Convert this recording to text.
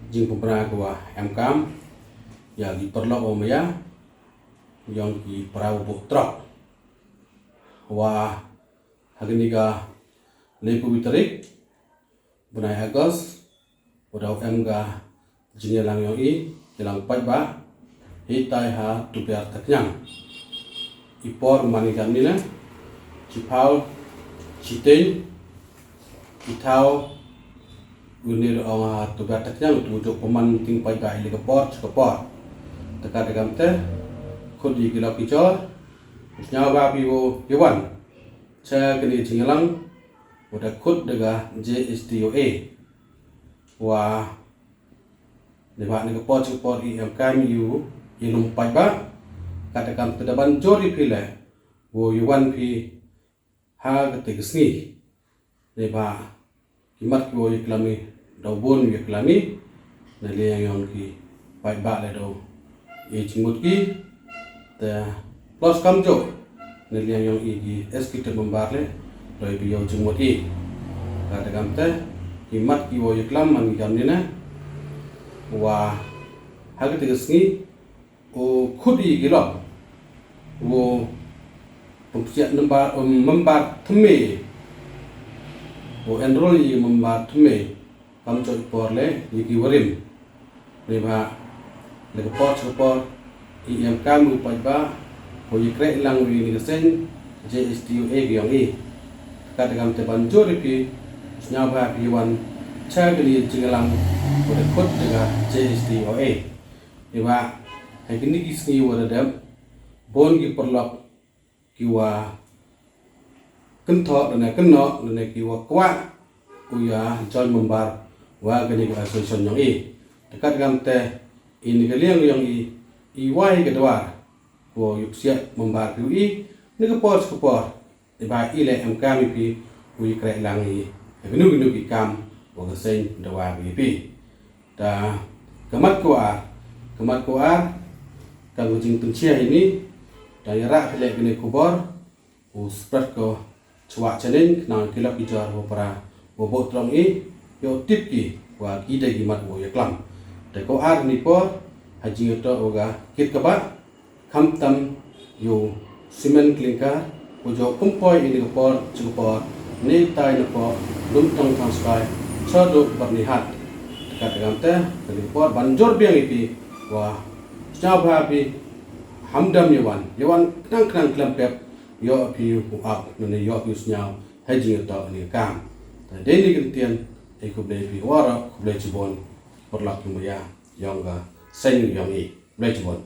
jing pembera gua MKM ya di perlok omaya yang di perahu truk wah hari ga lepu bitarik bunai Agos udah ga jing lang yang jelang pai ba hitai ha tupiar taknyang ipor manikan nila cipau citeng itau unir orang tupiar taknyang tujuk peman ting pai ba ili kepor dekat dengan teh kodi gila picor nyawa biwo yawan saya kini jingelang udah kod dega JSTOA wah lewat ni kepor IMKM yu inum pai ba katakan tedaban jori pile wo yawan pi ha ketik sni leba kimat wo iklami daubon iklami nali yang ki pai ba le do cimut ki ta plus kamjo nili yang igi es kita membarle doi biyo cimut i kata kamte imat ki wo yuklam man gam nina wa hagi tigasngi o khudi gilo wo pemsiat membar thme wo enroll i membar thme kamjo iporle yiki warim leba lekepot IMKM upai ba hoyi krek lang wi ni kesen JSTOA gyang i kadang teban jori pi nyawa pi wan chagli jingalang ode khot dengan JSTOA iba hagini kisni wada dam bon gi perlok kiwa kentho dana kenno dana kiwa kwa uya join membar wa gani association yang i dekat dengan teh ini kalian yang iwai kedua ko yuksia membar UI ni kepor iba ile MKM pi ui krek langi gnu ki kam wo sen dawa pi da kemat kuar kang jing tuncia ini daerah pile gni kubor u spread ko chwa chenen na kilap ijar wo para wo botrong i yo tip ki wa ide gi mat wo yaklam de ko ar ni por haji to oga kit kaba kamtam yo simen klinka ujo kumpoi ini por cupor ni tai no po lum tong tong sky chodo bernihat dekat dengan teh kali por banjor biang ipi wah coba pi hamdam yawan knang klempep yo pi up nene yo pi snyau haji to ni kam deni kentian ikut pi wara kuble cibon perlak ya yang ga sen yang i blejbon